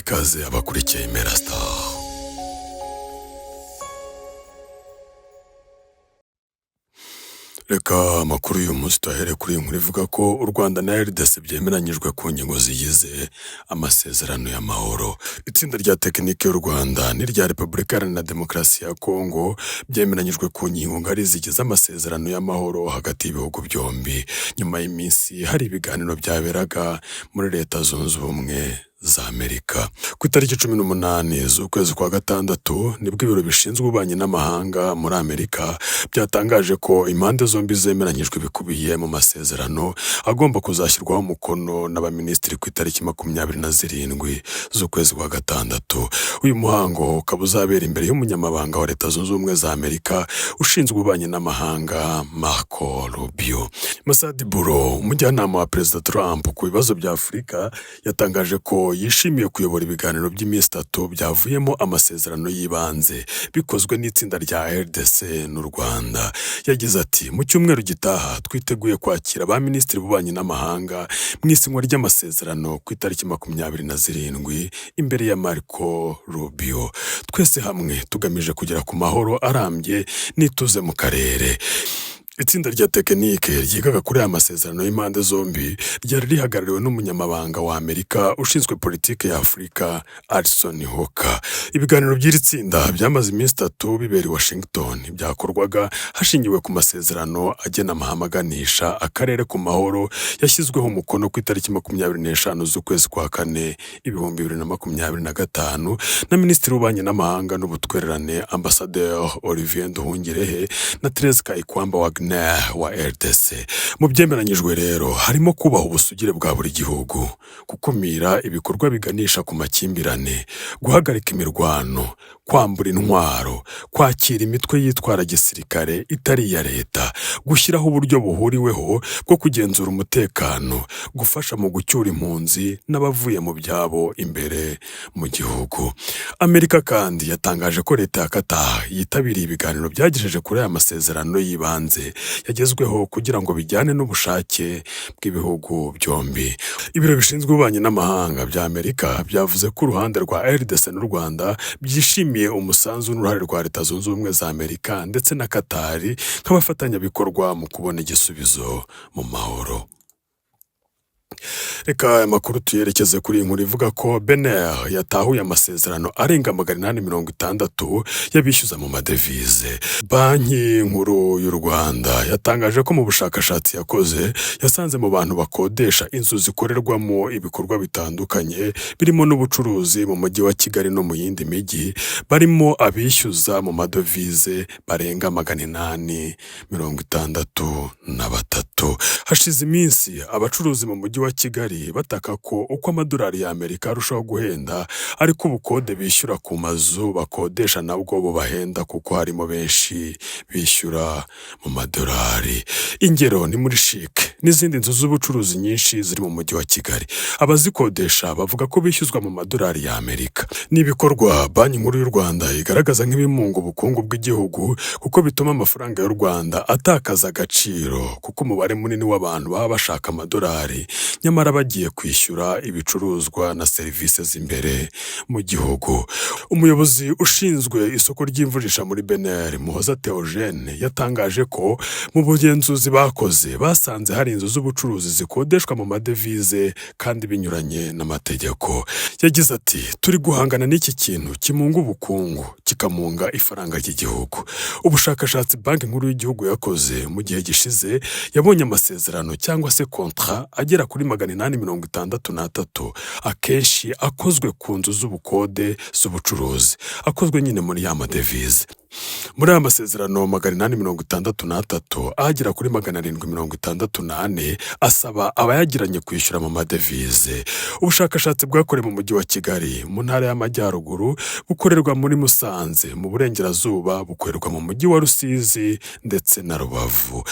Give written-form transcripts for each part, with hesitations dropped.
ikaze abakurikiye Impera Star. Reka amakuru y'uyu munsi tuyahere kuri iyi nkuru ivuga ko u Rwanda na RDC byemeranyijwe ku ngingo zigize amasezerano y'amahoro. Itsinda rya tekinike y'u Rwanda n'irya Repubulika Iharanira Demokarasi ya Kongo byemeranyijwe ku ngingo ngari zigize amasezerano y'amahoro hagati y'ibihugu byombi. Nyuma y'iminsi hari ibiganiro byaberaga muri Leta Zunze Ubumwe za Amerika. Ku itariki 18 z'ukwezi kwa gatandatu nibwo ibiro bishinzwe ububanyi n'amahanga muri Amerika byatangaje ko impande zombi zemeranyijwe bikubiye mu masezerano agomba kuzashyirwaho umukono n'abaminisitiri ku itariki 27 z'ukwezi kwa gatandatu. Uyu muhango ukaba uzabera imbere y'umunyamabanga wa Leta Zunze Ubumwe za Amerika ushinzwe ububanyi n'amahanga Marco Rubio. Masadi Buro, umujyanama wa Perezida Trump ku bibazo bya Afurika, yatangaje ko yishimiye kuyobora ibiganiro by'iminsi 3 byavuyemo amasezerano y'ibanze bikozwe n'itsinda rya RDC n'u Rwanda. Yagize ati, mu cyumweru gitaha twiteguye kwakira ba minisitiri b'ububanyi n'amahanga mu isinywa ry'amasezerano ku itariki 27 imbere ya Marco Rubio. Twese hamwe tugamije kugera ku mahoro arambye n'ituze mu karere. Itsinda rya tekinike ryigaga kuri aya masezerano y'impande zombi ryari rihagarariwe n'umunyamabanga wa Amerika ushinzwe politike ya Afurika Alison Hoka. Ibiganiro by'iri tsinda byamaze iminsi 3 bibera i Washington, byakorwaga hashingiwe ku masezerano agena amahamaganisha akarere ku mahoro yashyizweho umukono ku itariki 25 z'ukwezi kwa kane 2025 na Minisitiri w'Ububanyi n'Amahanga n'Ubutwererane Ambassadeur Olivier Nduhungirehe na Therese Kayikwamba wa RDC. Mu byemeranyijwe rero harimo kubaha ubusugire bwa buri gihugu, gukumira ibikorwa biganisha ku makimbirane, guhagarika imirwano, kwambura intwaro, kwakira imitwe yitwara gisirikare itari iya leta, gushyiraho uburyo buhuriweho bwo kugenzura umutekano, gufasha mu gucyura impunzi n'abavuye mu byabo imbere mu gihugu. Amerika kandi yatangaje ko leta ya Qatar yitabiriye ibiganiro byagejeje kuri aya masezerano y'ibanze yagezweho kugira ngo bijyane n'ubushake bw'ibihugu byombi. Ibiro bishinzwe ububanyi n'amahanga bya Amerika byavuze ko uruhande rwa RDC n'u Rwanda byishimiye umusanzu n'uruhare rwa Leta Zunze Ubumwe za Amerika ndetse na Qatar nk'abafatanyabikorwa mu kubona igisubizo mu mahoro. Reka amakuru tuyerekeze kuri iyi nkuru ivuga ko Benin yatahuye amasezerano arenga 860 y'abishyuza mu madevize. Banki Nkuru y'u Rwanda yatangaje ko mu bushakashatsi yakoze yasanze mu bantu bakodesha inzu zikorerwamo ibikorwa bitandukanye birimo n'ubucuruzi mu mujyi wa Kigali no mu yindi mijyi barimo abishyuza mu madevize barenga 863. Hashize iminsi abacuruzi mu mujyi wa Kigali bataka ko uko amadolari ya Amerika arushaho guhenda ariko ubukode bishyura ku mazu bakodesha nabwo bubahenda kuko harimo benshi bishyura mu madolari. Ingero ni muri Chic n'izindi nzu z'ubucuruzi nyinshi ziri mu mujyi wa Kigali. Abazikodesha bavuga ko bishyuzwa mu madolari ya Amerika. N'ibikorwa Banki Nkuru y'u Rwanda igaragaza nk'ibimunga ubukungu bw'igihugu kuko bituma amafaranga y'u Rwanda atakaza agaciro kuko umubare munini w'abantu baba bashaka amadolari nyamara bagiye kwishyura ibicuruzwa na serivisi z'imbere mu gihugu. Umuyobozi ushinzwe isoko ry'imvurisha muri Benin, Muhoza Theogene, yatangaje ko mu bugenzuzi bakoze basanze hari inzu z'ubucuruzi zikodeshwa mu madevize kandi binyuranye n'amategeko. Yagize ati, turi guhangana n'iki kintu kimunga ubukungu kikamunga ifaranga ry'igihugu. Ubushakashatsi Banki Nkuru y'Igihugu yakoze mu gihe gishize yabonye amasezerano cyangwa se kontra agera kuri 863 akenshi akozwe ku nzu z'ubukode z'ubucuruzi, akozwe nyine muri ya madevize. Muri aya masezerano 863 agera kuri 768 asaba abayagiranye kwishyura mu madevize. Ubushakashatsi bwakorewe mu mujyi wa Kigali, mu ntara y'Amajyaruguru, bukorerwa muri Musanze, mu Burengerazuba bukorerwa mu mujyi wa Rusizi ndetse na Rubavu.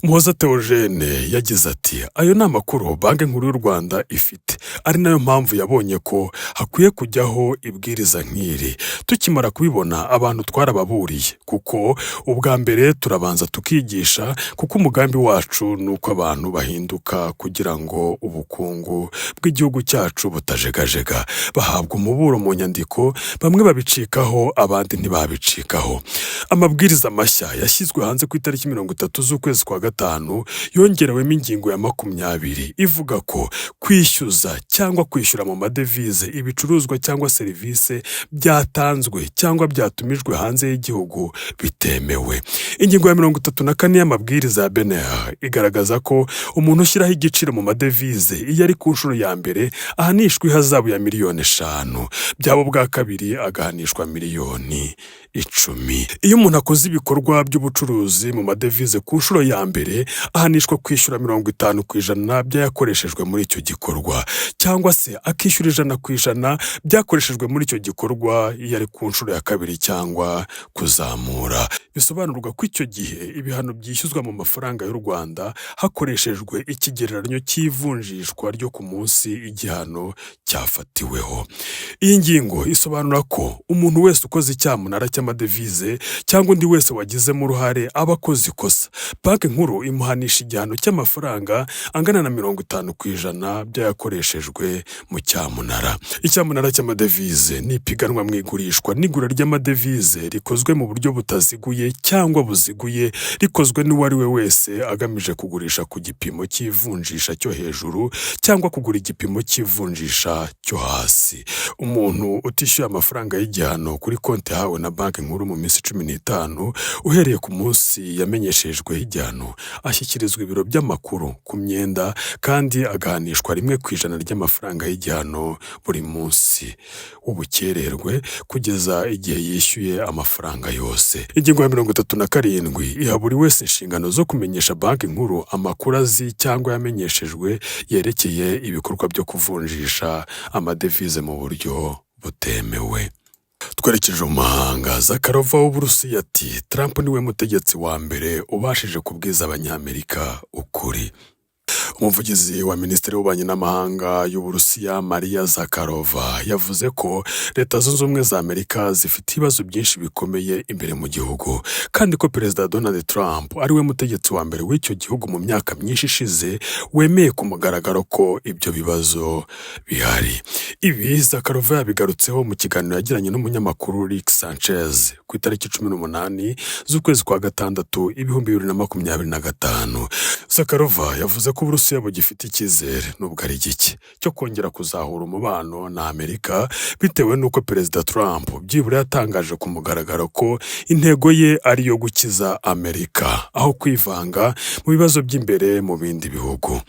Muhoza Theogene yagize ati, ayo ni amakuru Banki Nkuru y'u Rwanda ifite, ari nayo mpamvu yabonye ko hakwiye kujyaho ibwiriza nk'iri. Tukimara kubibona abantu twarababuriye bahuriye, kuko ubwa mbere turabanza tukigisha, kuko umugambi wacu ni uko abantu bahinduka kugira ngo ubukungu bw'igihugu cyacu butajegajega. Bahabwa umuburo mu nyandiko, bamwe babicikaho abandi ntibabicikaho. Amabwiriza mashya yashyizwe hanze ku itariki 30 z'ukwezi kwa gatanu yongerewemo ingingo ya 20 ivuga ko kwishyuza cyangwa kwishyura mu madevize ibicuruzwa cyangwa serivisi byatanzwe cyangwa byatumijwe hanze y'igihugu bitemewe. Ingingo ya 34 y'amabwiriza ya BNR igaragaza ko umuntu ushyiraho igiciro mu madevize iyo ari ku nshuro ya mbere ahanishwa ihazabu ya miliyoni 5, byaba bwa kabiri agahanishwa miliyoni 10. Iyo umuntu akoze ibikorwa by'ubucuruzi mu madevize ku nshuro ya mbere ahanishwa kwishyura 50% by'ayakoreshejwe muri icyo gikorwa, cyangwa se akishyura 100% byakoreshejwe muri icyo gikorwa iyo ari ku nshuro ya kabiri cyangwa kuzamura. Bisobanurwa ko icyo gihe ibihano byishyuzwa mu mafaranga y'u Rwanda hakoreshejwe ikigereranyo cy'ivunjishwa ryo ku munsi igihano cyafatiweho. Iyi ngingo isobanura ko umuntu wese ukoze icyamunara cy'amadevize cyangwa undi wese wagizemo uruhare aba akoze ikosa, banki nkuru imuhanisha igihano cy'amafaranga angana na 50% by'ayakoreshejwe mu cyamunara. Icyamunara cy'amadevize ni ipiganwa mu igurishwa n'igura ry'amadevize rikozwe mu buryo butaziguye cyangwa buziguye, rikozwe n'uwo ari we wese agamije kugurisha ku gipimo cy'ivunjisha cyo hejuru cyangwa kugura igipimo cy'ivunjisha cyo hasi. Umuntu utishyuye amafaranga y'igihano kuri konti yahawe na banki nkuru mu minsi 15 uhereye ku munsi yamenyeshejweho igihano ashyikirizwa ibiro by'amakuru ku myenda kandi agahanishwa 1% ry'amafaranga y'igihano buri munsi w'ubukererwe kugeza igihe yishyuye amafaranga yose. Ingingo ya 37 iha buri wese inshingano zo kumenyesha banki nkuru amakuru azi cyangwa yamenyeshejwe yerekeye ibikorwa byo kuvunjisha amadevize mu buryo butemewe. Twerekeje mu mahanga, Zakharov w'Uburusiya ati Trump niwe mutegetsi wa mbere ubashije kubwiza abanyamerika ukuri. Umuvugizi wa Minisiteri y'Ububanyi n'Amahanga y'Uburusiya Maria Zakharova yavuze ko Leta Zunze Ubumwe za Amerika zifite ibibazo byinshi bikomeye imbere mu gihugu, kandi ko Perezida Donald Trump ariwe mutegetsi wa mbere w'icyo gihugu mu myaka myinshi ishize wemeye ku mugaragaro ko ibyo bibazo bihari. Ibi Zakharova yabigarutseho mu kiganiro yagiranye n'umunyamakuru Rick Sanchez ku itariki 18 z'ukwezi kwa gatandatu 2025. Zakharova yavuze ko Uburusiya bugifite icyizere nubwo ari gike cyo kongera kuzahura umubano na Amerika, bitewe n'uko Perezida Trump byibura yatangaje ku mugaragaro ko intego ye ari yo gukiza Amerika aho kwivanga mu bibazo by'imbere mu bindi bihugu.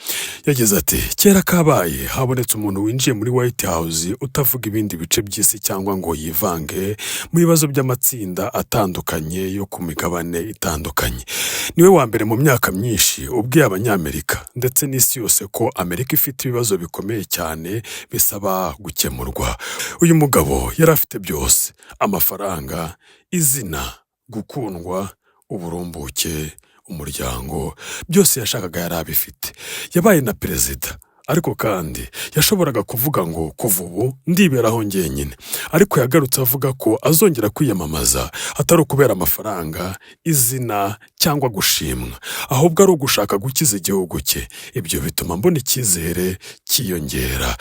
Yagize ati kera kabaye habonetse umuntu winjiye muri White House utavuga ibindi bice by'isi cyangwa ngo yivange mu bibazo by'amatsinda atandukanye yo ku migabane itandukanye. Niwe wa mbere mu myaka myinshi ubwiye abanyamerika ndetse n'isi yose ko Amerika ifite ibibazo bikomeye cyane bisaba gukemurwa. Uyu mugabo yari afite byose: amafaranga, izina, gukundwa, uburumbuke, umuryango, byose yashakaga yari abifite. Yabaye na perezida, ariko kandi yashoboraga kuvuga ngo kuva ubu ndiberaho njyenyine, ariko yagarutse avuga ko azongera kwiyamamaza atari ukubera amafaranga, izina cyangwa gushimwa, ahubwo ari ugushaka gukiza igihugu cye. Ibyo bituma mbona icyizere cyiyongera.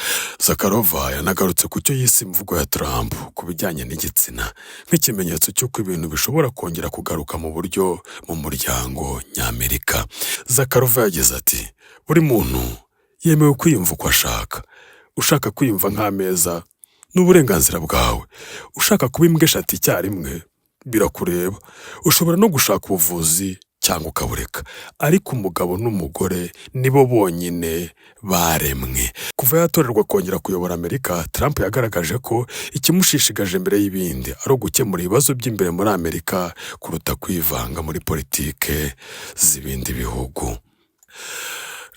Zakharova yanagarutse ku cyo yise imvugo ya Trump ku bijyanye n'igitsina nk'ikimenyetso cy'uko ibintu bishobora kongera kugaruka mu buryo mu muryango ny'Amerika. Zakharova yagize ati buri muntu yemewe kwiyumva uko ashaka. Ushaka kwiyumva nk'ameza ni uburenganzira bwawe. Ushaka kuba imbwa eshatu icyarimwe birakureba. Ushobora no gushaka ubuvuzi cyangwa ukabureka, ariko umugabo n'umugore nibo bonyine baremwe. Kuva yatorerwa kongera kuyobora Amerika, Trump yagaragaje ko ikimushishikaje mbere y'ibindi ari ugukemura ibibazo by'imbere muri Amerika kuruta kwivanga muri politike z'ibindi bihugu.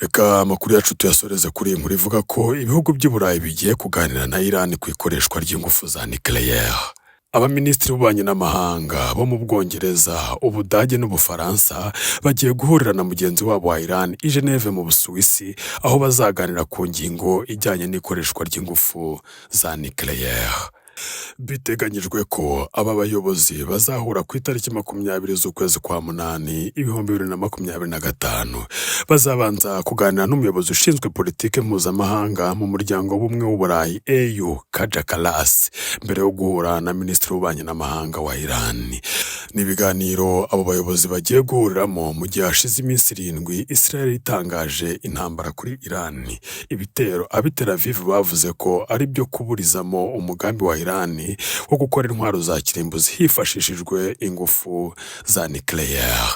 Reka amakuru yacu tuyasoreze kuri inkuru ivuga ko ibihugu by'i Burayi bigiye kuganira na Iran ku ikoreshwa ry'ingufu za nucleaire. Abaminisitiri b'ububanyi n'amahanga bo mu Bwongereza, Ubudage n'Ubufaransa bagiye guhurira na mugenzi wabo wa Iran i Geneve mu Busuwisi, aho bazaganira ku ngingo ijyanye n'ikoreshwa ry'ingufu za nucleaire. Biteganyijwe ko aba bayobozi bazahura ku itariki 20 z'ukwezi kwa munani 2025. Bazabanza kuganira n'umuyobozi ushinzwe politike mpuzamahanga mu muryango w'ubumwe w'Uburayi EU Kaja Kallas mbere yo guhura na minisitiri w'ububanyi n'amahanga wa Iran. Ni ibiganiro abo bayobozi bagiye guhuriramo mu gihe hashize iminsi 7 Israel itangaje intambara kuri Iran. Ibitero abi Tel Aviv bavuze ko ari byo kuburizamo umugambi wa Iran wo gukora intwaro za kirimbuzi hifashishijwe ingufu za nucleaire.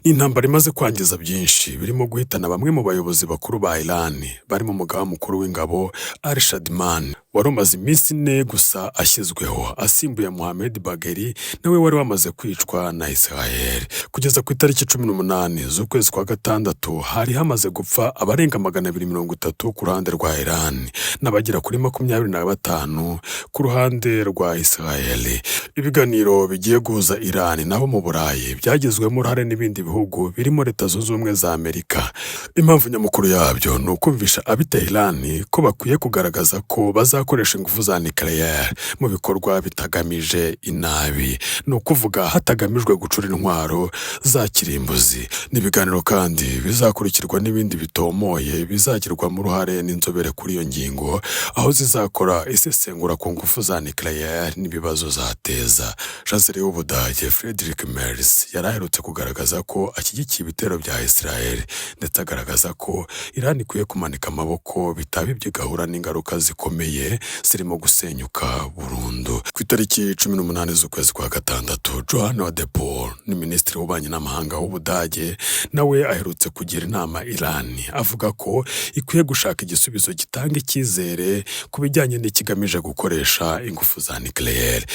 Ni intambara imaze kwangiza byinshi birimo guhitana bamwe mu bayobozi bakuru ba Iran barimo umugaba mukuru w'ingabo Ali Shadman wari umaze iminsi 4 gusa ashyizweho asimbuye Mohamed Bagheri nawe wari wamaze kwicwa na Israel. Kugeza ku itariki 18 z'ukwezi kwa gatandatu hari hamaze gupfa abarenga 230 ku ruhande rwa Iran n'abagera kuri 25 ku ruhande rwa Israel. Ibiganiro bigiye guhuza Iran nabo mu Burayi byagizwemo uruhare n'ibindi bihugu birimo Leta Zunze Ubumwe za Amerika. Impamvu nyamukuru yabyo ni ukumvisha abita Iran ko bakwiye kugaragaza ko bazakoresha ingufu za nucleaire mu bikorwa bitagamije inabi, ni ukuvuga hatagamijwe gucura intwaro za kirimbuzi. N'ibiganiro kandi bizakurikirwa n'ibindi bitomoye bizagirwamo uruhare n'inzobere kuri iyo ngingo, aho zizakora isesengura ku ngufu za nucleaire n'ibibazo zateza. Chancelier w'Ubudage Friedrich Merz yaraherutse kugaragaza ko ashyigikiye ibitero bya Israel ndetse agaragaza ko Iran ikwiye kumanika amaboko bitaba ibyo igahura n'ingaruka zikomeye zirimo gusenyuka burundu. Ku itariki 18 z'ukwezi kwa gatandatu Johann de Poel ni minisitiri w'ububanyi n'amahanga w'Ubudage nawe aherutse kugira inama Iran avuga ko ikwiye gushaka igisubizo gitanga icyizere ku bijyanye n'ikigamije gukoresha ingufu za nucleaire.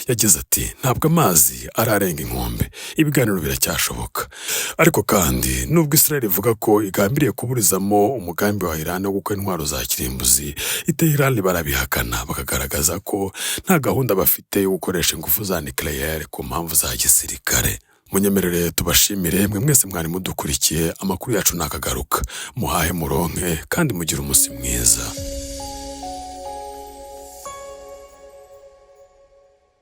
Yagize ati ntabwo amazi ararenga inkombe, ibiganiro biracyashoboka. Ariko kandi nubwo Israel ivuga ko igambiriye kuburizamo umugambi wa Iran wo gukora intwaro za kirimbuzi, Iran barabihakana bakagaragaza ko nta gahunda bafite yo gukoresha ingufu za nucleaire ku mpamvu za gisirikare. Munyemerere tubashimire mwe mwese mwari mudukurikiye. Amakuru yacu nakagaruka, muhahe muronke kandi mugire umunsi mwiza.